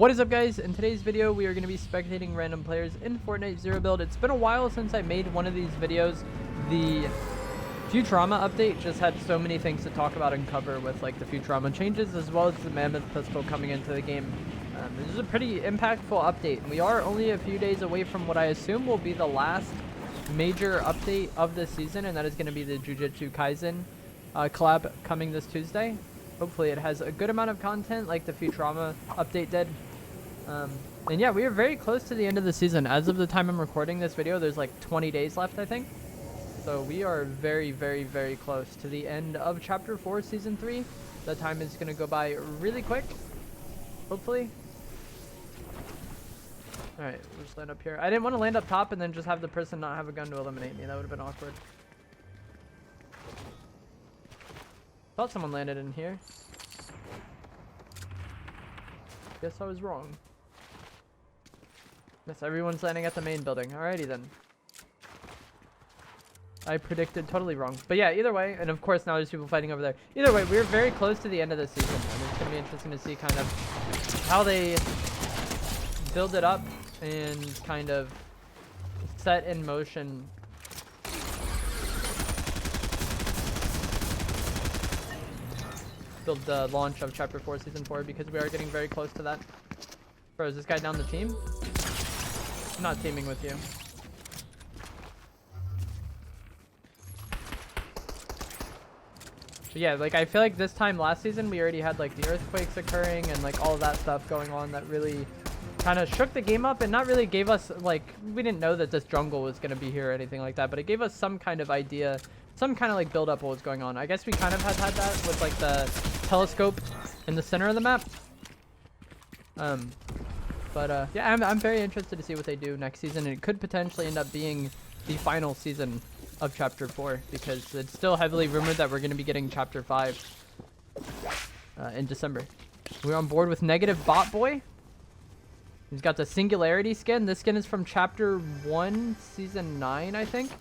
What is up, guys? In today's video we are going to be spectating random players in Fortnite Zero Build. It's been a while since I made one of these videos. The Futurama update just had so many things to talk about and cover with like the Futurama changes as well as the Mammoth pistol coming into the game. This is a pretty impactful update, and we are only a few days away from what I assume will be the last major update of this season, and that is going to be the Jujutsu Kaisen collab coming this Tuesday. Hopefully it has a good amount of content like the Futurama update did. And yeah, we are very close to the end of the season. As of the time I'm recording this video, there's like 20 days left, I think. So we are very, very, very close to the end of Chapter 4, Season 3. The time is going to go by really quick, hopefully. Alright, we'll just land up here. I didn't want to land up top and then just have the person not have a gun to eliminate me. That would have been awkward. Thought someone landed in here. Guess I was wrong. Yes, everyone's landing at the main building. Alrighty then. I predicted totally wrong. But yeah, either way, and of course now there's people fighting over there. Either way, we're very close to the end of the season, and it's going to be interesting to see kind of how they build it up and kind of set in motion build the launch of Chapter 4, Season 4, because we are getting very close to that. Bro, is this guy down the team? I'm not teaming with you. But yeah, like I feel like this time last season we already had like the earthquakes occurring and like all of that stuff going on that really kind of shook the game up and not really gave us like, we didn't know that this jungle was going to be here or anything like that, but it gave us some kind of idea, some kind of like build up what was going on. I guess we kind of had that with like the telescope in the center of the map. Yeah, I'm very interested to see what they do next season, and it could potentially end up being the final season of Chapter 4 because it's still heavily rumored that we're going to be getting Chapter 5 in December. We're on board with Negative Bot Boy. He's got the Singularity skin. This skin is from Chapter 1, Season 9, I think.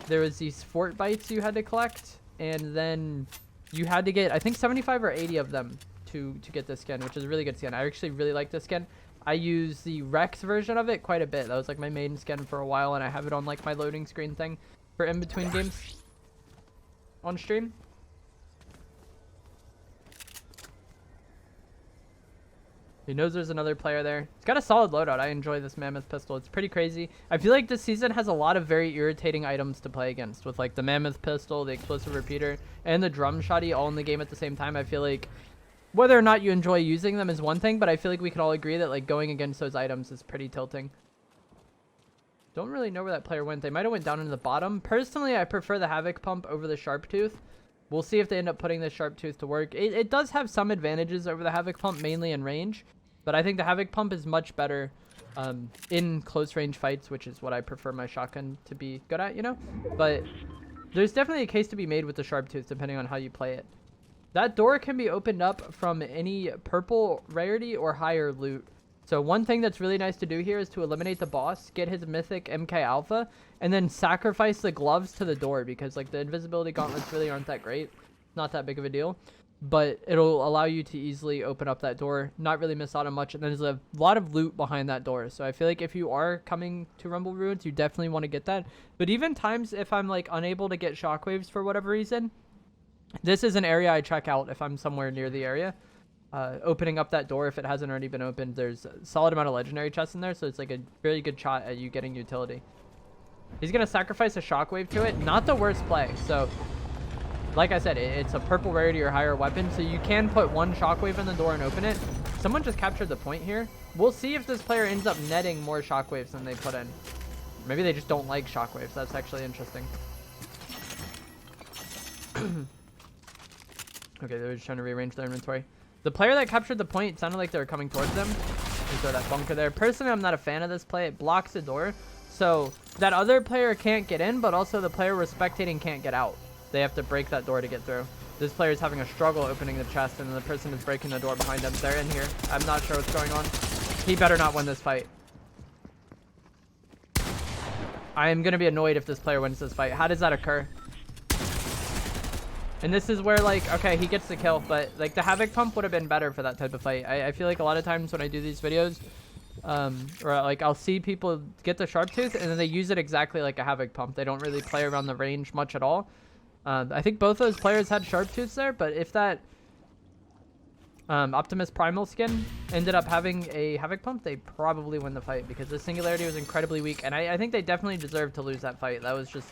There was these fort bites you had to collect, and then you had to get, I think, 75 or 80 of them to get this skin, which is a really good skin. I actually really like this skin. I use the Rex version of it quite a bit. That was like my main skin for a while, and I have it on like my loading screen thing for in between games on stream. He knows there's another player there. It's got a solid loadout. I enjoy this Mammoth pistol. It's pretty crazy. I feel like this season has a lot of very irritating items to play against with like the Mammoth pistol, the explosive repeater, and the drum shotty all in the game at the same time. I feel like whether or not you enjoy using them is one thing, but I feel like we can all agree that like going against those items is pretty tilting. Don't really know where that player went. They might have went down into the bottom. Personally, I prefer the Havoc Pump over the Sharp Tooth. We'll see if they end up putting the Sharp Tooth to work. It does have some advantages over the Havoc Pump, mainly in range. But I think the Havoc Pump is much better in close range fights, which is what I prefer my shotgun to be good at, you know? But there's definitely a case to be made with the Sharp Tooth, depending on how you play it. That door can be opened up from any purple rarity or higher loot. So one thing that's really nice to do here is to eliminate the boss, get his mythic MK Alpha, and then sacrifice the gloves to the door, because like the invisibility gauntlets really aren't that great. Not that big of a deal. But it'll allow you to easily open up that door, not really miss out on much, and there's a lot of loot behind that door. So I feel like if you are coming to Rumble Ruins, you definitely want to get that. But even times if I'm like unable to get shockwaves for whatever reason, this is an area I check out if I'm somewhere near the area. Opening up that door if it hasn't already been opened, there's a solid amount of legendary chests in there, so it's like a very good shot at you getting utility. He's going to sacrifice a shockwave to it. Not the worst play, so like I said, it's a purple rarity or higher weapon, so you can put one shockwave in the door and open it. Someone just captured the point here. We'll see if this player ends up netting more shockwaves than they put in. Maybe they just don't like shockwaves. That's actually interesting. Okay, they're just trying to rearrange their inventory. The player that captured the point, it sounded like they were coming towards them. They throw that bunker there. Personally, I'm not a fan of this play. It blocks the door, so that other player can't get in, but also the player we're spectating can't get out. They have to break that door to get through. This player is having a struggle opening the chest, and the person is breaking the door behind them. They're in here. I'm not sure what's going on. He better not win this fight. I am going to be annoyed if this player wins this fight. How does that occur? And this is where, like, okay, he gets the kill, but, like, the Havoc Pump would have been better for that type of fight. I feel like a lot of times when I do these videos, or, like, I'll see people get the Sharptooth, and then they use it exactly like a Havoc Pump. They don't really play around the range much at all. I think both those players had Sharptooths there, but if that Optimus Primal skin ended up having a Havoc Pump, they probably win the fight, because the Singularity was incredibly weak, and I think they definitely deserved to lose that fight. That was just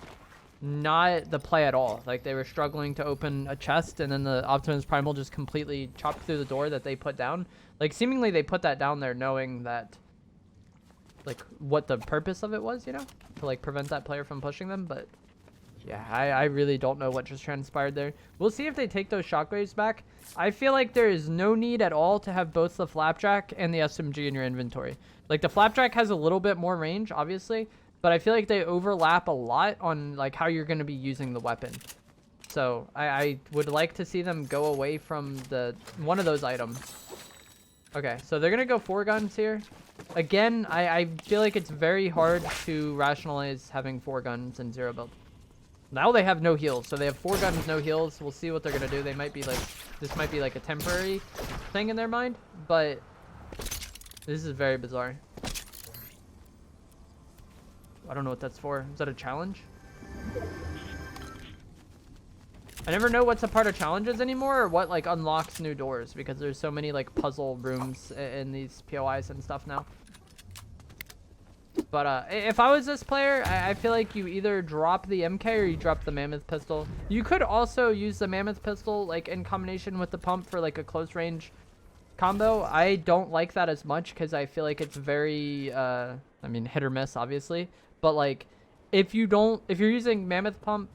not the play at all. Like, they were struggling to open a chest, and then the Optimus Primal just completely chopped through the door that they put down. Like, seemingly they put that down there knowing that, like, what the purpose of it was, you know, to, like, prevent that player from pushing them. But yeah, I really don't know what just transpired there. We'll see if they take those shockwaves back. I feel like there is no need at all to have both the Flapjack and the SMG in your inventory. Like, the Flapjack has a little bit more range, obviously, but I feel like they overlap a lot on, like, how you're going to be using the weapon. So I would like to see them go away from one of those items. Okay, so they're going to go 4 guns here. Again, I feel like it's very hard to rationalize having 4 guns in Zero Build. Now they have no heals, so they have 4 guns, no heals. We'll see what they're going to do. They might be like, this might be like a temporary thing in their mind, but this is very bizarre. I don't know what that's for. Is that a challenge? I never know what's a part of challenges anymore, or what, like, unlocks new doors, because there's so many, like, puzzle rooms in these POIs and stuff now. But if I was this player, I feel like you either drop the MK or you drop the Mammoth Pistol. You could also use the Mammoth Pistol, like, in combination with the pump for, like, a close range combo. I don't like that as much, because I feel like it's very, I mean, hit or miss, obviously. But, like, if you're using Mammoth Pump,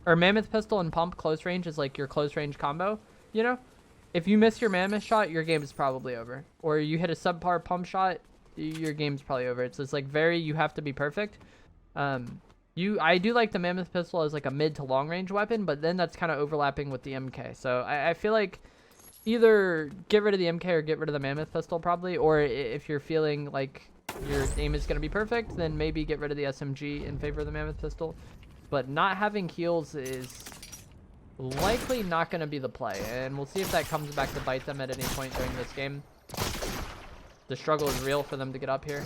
or Mammoth Pistol and Pump close range is, like, your close range combo, you know? If you miss your Mammoth shot, your game is probably over. Or you hit a subpar pump shot, your game's probably over. It's like you have to be perfect. I do like the Mammoth Pistol as, like, a mid to long range weapon, but then that's kind of overlapping with the MK. So I feel like either get rid of the MK or get rid of the Mammoth Pistol probably, or if you're feeling like your aim is going to be perfect, then maybe get rid of the SMG in favor of the Mammoth Pistol. But not having heals is likely not going to be the play, and we'll see if that comes back to bite them at any point during this game. The struggle is real for them to get up here.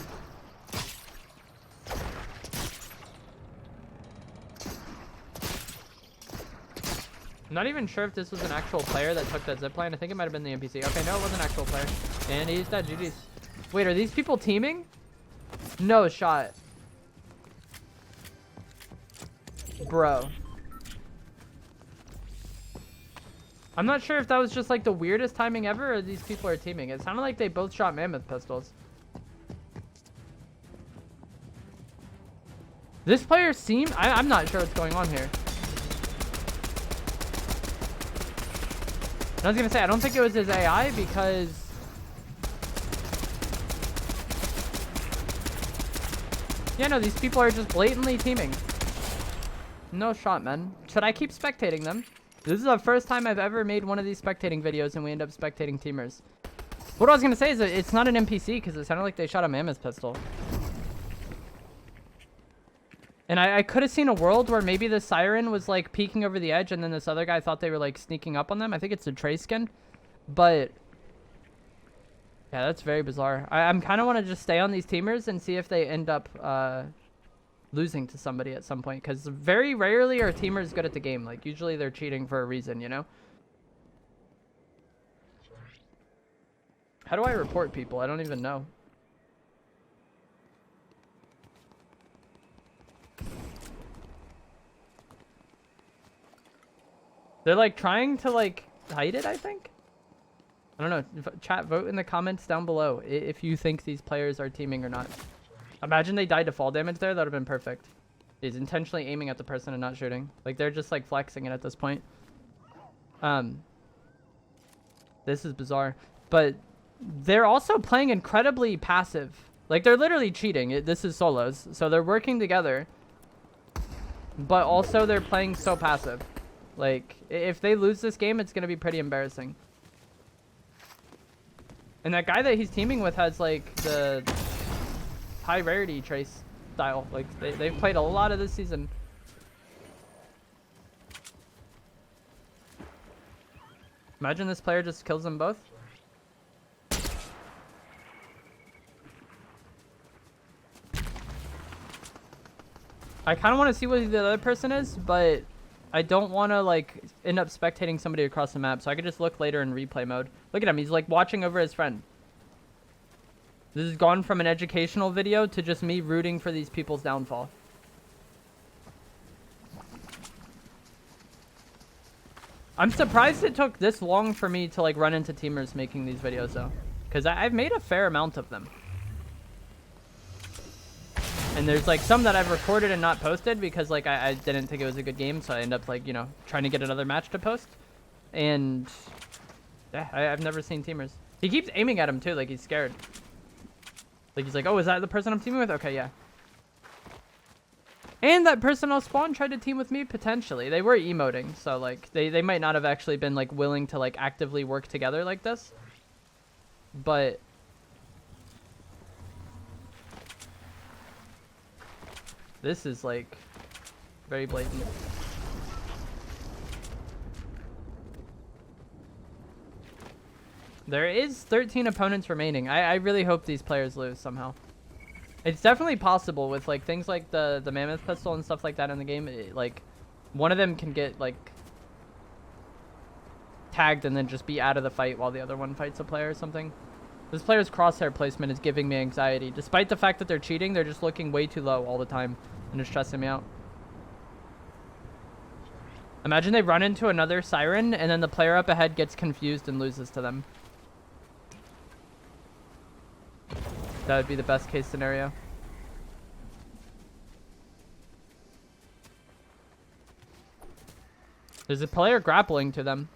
I'm not even sure if this was an actual player that took that zipline. I think it might have been the NPC. Okay, no, it was an actual player. And he used that GG's. Wait, are these people teaming? No shot. Bro. I'm not sure if that was just, like, the weirdest timing ever, or these people are teaming. It sounded like they both shot Mammoth Pistols. This player seemed... I'm not sure what's going on here. I was going to say, I don't think it was his AI, because... yeah, no, these people are just blatantly teaming. No shot, man. Should I keep spectating them? This is the first time I've ever made one of these spectating videos and we end up spectating teamers. What I was going to say is that it's not an NPC, because it sounded like they shot a Mammoth Pistol. And I could have seen a world where maybe the Siren was, like, peeking over the edge, and then this other guy thought they were, like, sneaking up on them. I think it's a Trey skin. But yeah, that's very bizarre. I'm kind of want to just stay on these teamers and see if they end up losing to somebody at some point, because very rarely are teamers good at the game. Like, usually they're cheating for a reason, you know? How do I report people? I don't even know. They're, like, trying to, like, hide it, I think? I don't know. Chat, vote in the comments down below if you think these players are teaming or not. Imagine they died to fall damage there. That would have been perfect. He's intentionally aiming at the person and not shooting. Like, they're just, like, flexing it at this point. This is bizarre. But they're also playing incredibly passive. Like, they're literally cheating. This is solos. So they're working together. But also they're playing so passive. Like, if they lose this game, it's going to be pretty embarrassing. And that guy that he's teaming with has, like, the high rarity Trace style. Like, they've played a lot of this season. Imagine this player just kills them both. I kind of want to see what the other person is, but I don't want to like end up spectating somebody across the map, so I could just look later in replay mode. Look at him, he's like watching over his friend. This has gone from an educational video to just me rooting for these people's downfall. I'm surprised it took this long for me to like run into teamers making these videos though, because I've made a fair amount of them. And there's like some that I've recorded and not posted because like I didn't think it was a good game, so I end up like, you know, trying to get another match to post. And yeah, I've never seen teamers. He keeps aiming at him too, like he's scared. Like he's like, oh, is that the person I'm teaming with? Okay, yeah. And that person I'll spawn tried to team with me potentially. They were emoting, so like they might not have actually been like willing to like actively work together like this. But this is like very blatant. There is 13 opponents remaining. I really hope these players lose somehow. It's definitely possible with like things like the mammoth pistol and stuff like that in the game. Like one of them can get like tagged and then just be out of the fight while the other one fights a player or something. This player's crosshair placement is giving me anxiety. Despite the fact that they're cheating, they're just looking way too low all the time and it's stressing me out. Imagine they run into another siren and then the player up ahead gets confused and loses to them. That would be the best case scenario. There's a player grappling to them.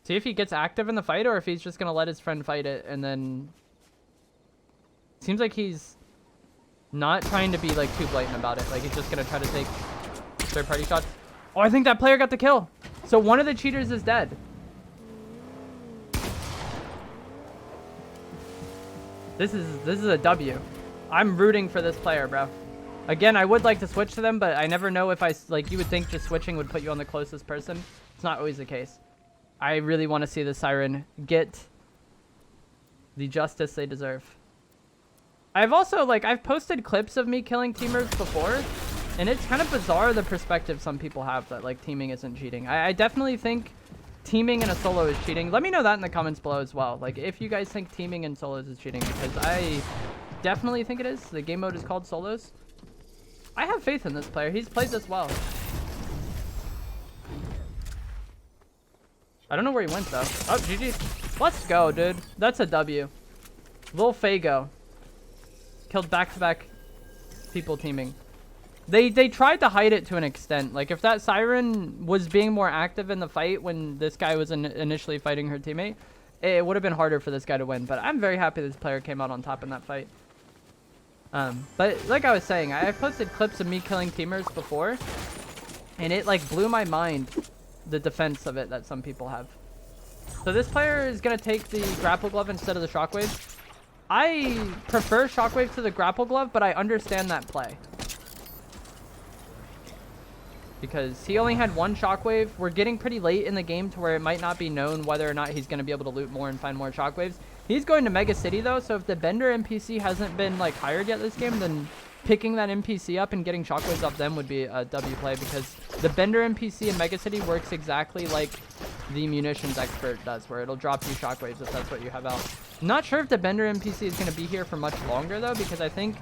See if he gets active in the fight or if he's just going to let his friend fight it and then... Seems like he's not trying to be like too blatant about it. Like he's just going to try to take third-party shots. Oh, I think that player got the kill. So one of the cheaters is dead. This is a W. I'm rooting for this player, bro. Again, I would like to switch to them, but I never know if like, you would think just switching would put you on the closest person. It's not always the case. I really want to see the siren get the justice they deserve. I've also, like, I've posted clips of me killing teamers before, and it's kind of bizarre the perspective some people have that, like, teaming isn't cheating. I definitely think teaming in a solo is cheating. Let me know that in the comments below as well. Like, if you guys think teaming in solos is cheating, because I definitely think it is. The game mode is called solos. I have faith in this player. He's played this well. I don't know where he went, though. Oh, GG. Let's go, dude. That's a W. Lil Fago. Killed back-to-back people teaming. They tried to hide it to an extent. Like, if that siren was being more active in the fight when this guy was initially fighting her teammate, it would have been harder for this guy to win. But I'm very happy this player came out on top in that fight. But like I was saying, I've posted clips of me killing teamers before, and it, like, blew my mind, the defense of it that some people have. So this player is going to take the grapple glove instead of the shockwave. I prefer shockwave to the grapple glove, but I understand that play. Because he only had one shockwave. We're getting pretty late in the game to where it might not be known whether or not he's going to be able to loot more and find more shockwaves. He's going to Mega City, though, so if the Bender NPC hasn't been, like, hired yet this game, then picking that NPC up and getting shockwaves off them would be a W play, because the Bender NPC in Mega City works exactly like the munitions expert does, where it'll drop you shockwaves if that's what you have out. Not sure if the Bender NPC is going to be here for much longer, though, because I think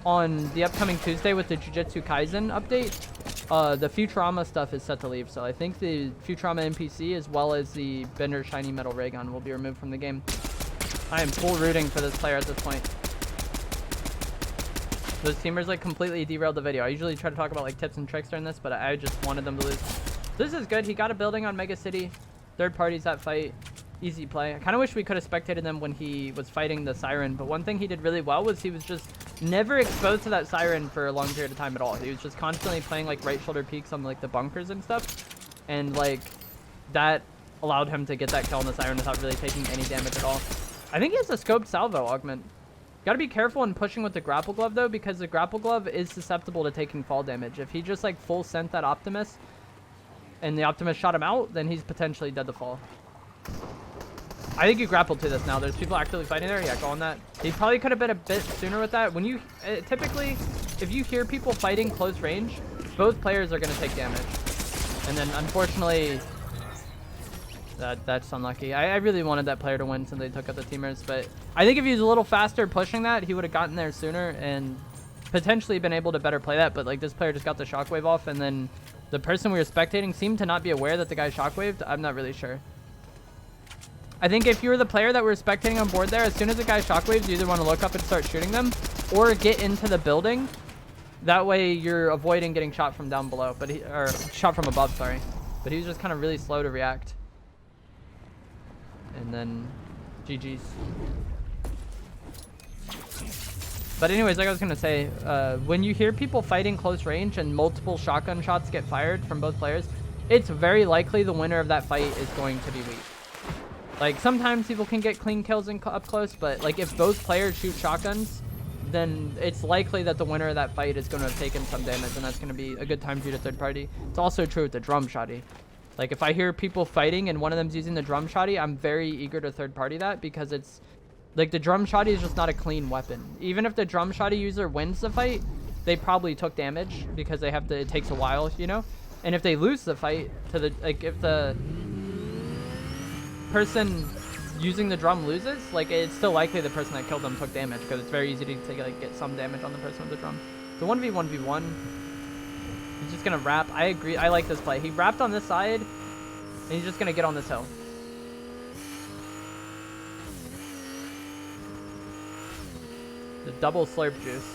on the upcoming Tuesday with the Jujutsu Kaisen update, the Futurama stuff is set to leave. So I think the Futurama NPC as well as the Bender Shiny Metal Ray Gun will be removed from the game. I am full rooting for this player at this point. Those teamers like completely derailed the video. I usually try to talk about like tips and tricks during this, but I just wanted them to lose. This is good. He got a building on Mega City. Third parties that fight. Easy play. I kind of wish we could have spectated them when he was fighting the siren, but one thing he did really well was he was just never exposed to that siren for a long period of time at all. He was just constantly playing like right shoulder peeks on like the bunkers and stuff, and like that allowed him to get that kill on the siren without really taking any damage at all. I think he has a scoped salvo augment. Gotta be careful in pushing with the grapple glove though, because the grapple glove is susceptible to taking fall damage. If he just like full sent that Optimus, and the Optimus shot him out, then he's potentially dead to fall. I think you grappled to this now. There's people actively fighting there. Yeah, go on that. He probably could have been a bit sooner with that. When you typically, if you hear people fighting close range, both players are going to take damage. And then unfortunately, that's unlucky. I really wanted that player to win since they took out the teamers, but I think if he was a little faster pushing that, he would have gotten there sooner and potentially been able to better play that. But like this player just got the shockwave off, and then the person we were spectating seemed to not be aware that the guy shockwaved. I'm not really sure. I think if you were the player that we were spectating on board there, as soon as the guy shockwaves, you either want to look up and start shooting them or get into the building. That way you're avoiding getting shot from down below, or shot from above, sorry. But he was just kind of really slow to react. And then GG's. But anyways, like I was going to say, when you hear people fighting close range and multiple shotgun shots get fired from both players, it's very likely the winner of that fight is going to be weak. Like, sometimes people can get clean kills up close, but, like, if both players shoot shotguns, then it's likely that the winner of that fight is going to have taken some damage, and that's going to be a good time for you to third party. It's also true with the drum shotty. Like, if I hear people fighting and one of them's using the drum shotty, I'm very eager to third party that, because it's, like, the drum shotty is just not a clean weapon. Even if the drum shotty user wins the fight, they probably took damage, because they have to, it takes a while, you know? And if they lose the fight, to the, like, if the person using the drum loses, like, it's still likely the person that killed them took damage, because it's very easy to take, like, get some damage on the person with the drum. The 1v1v1, he's just gonna wrap. I agree. I like this play. He wrapped on this side, and he's just gonna get on this hill. The double slurp juice.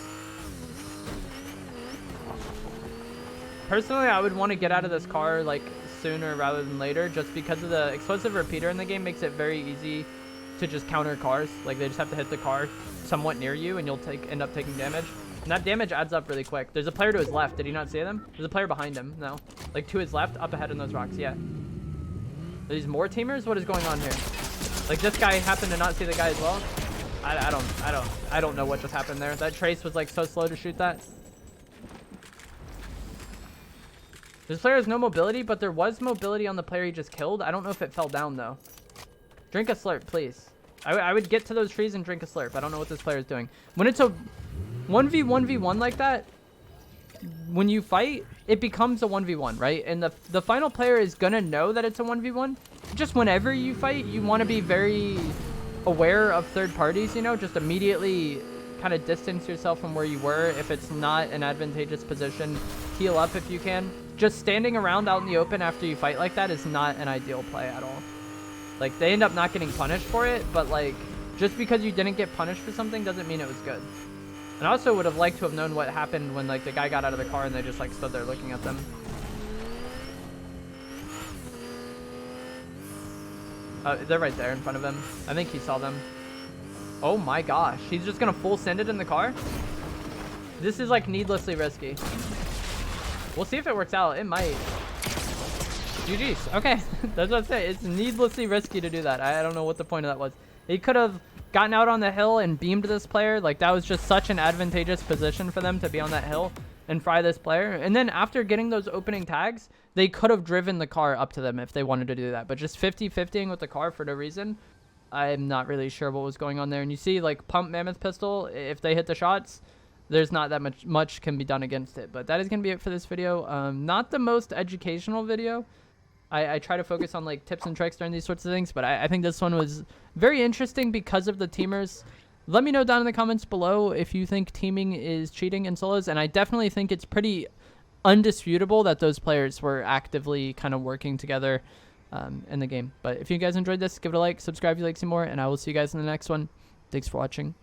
Personally, I would want to get out of this car, like, sooner rather than later, just because of the explosive repeater in the game makes it very easy to just counter cars. Like, they just have to hit the car somewhat near you, and you'll end up taking damage. And that damage adds up really quick. There's a player to his left. Did he not see them? There's a player behind him. No. Like, to his left, up ahead in those rocks. Yeah. Are these more teamers? What is going on here? Like, this guy happened to not see the guy as well? I don't know what just happened there. That trace was, like, so slow to shoot that. This player has no mobility, but there was mobility on the player he just killed. I don't know if it fell down, though. Drink a slurp, please. I would get to those trees and drink a slurp. I don't know what this player is doing. When it's a 1v1v1 like that, when you fight, it becomes a 1v1, right? And the final player is going to know that it's a 1v1. Just whenever you fight, you want to be very aware of third parties, you know? Just immediately kind of distance yourself from where you were. If it's not an advantageous position, heal up if you can. Just standing around out in the open after you fight like that is not an ideal play at all. Like, they end up not getting punished for it, but, like, just because you didn't get punished for something doesn't mean it was good. And I also would have liked to have known what happened when, like, the guy got out of the car and they just, like, stood there looking at them. They're right there in front of him. I think he saw them. Oh my gosh. He's just gonna full send it in the car? This is, like, needlessly risky. We'll see if it works out. It might. GG's. Okay. That's what I'm saying. It's needlessly risky to do that. I don't know what the point of that was. He could have gotten out on the hill and beamed this player. Like, that was just such an advantageous position for them to be on that hill and fry this player. And then after getting those opening tags, they could have driven the car up to them if they wanted to do that. But just 50-50ing with the car for no reason, I'm not really sure what was going on there. And you see, like, pump mammoth pistol, if they hit the shots, there's not that much can be done against it. But that is going to be it for this video. Not the most educational video. I try to focus on, like, tips and tricks during these sorts of things, but I think this one was very interesting because of the teamers. Let me know down in the comments below if you think teaming is cheating in solos, and I definitely think it's pretty undisputable that those players were actively kind of working together in the game. But if you guys enjoyed this, give it a like, subscribe if you'd like to see more, and I will see you guys in the next one. Thanks for watching.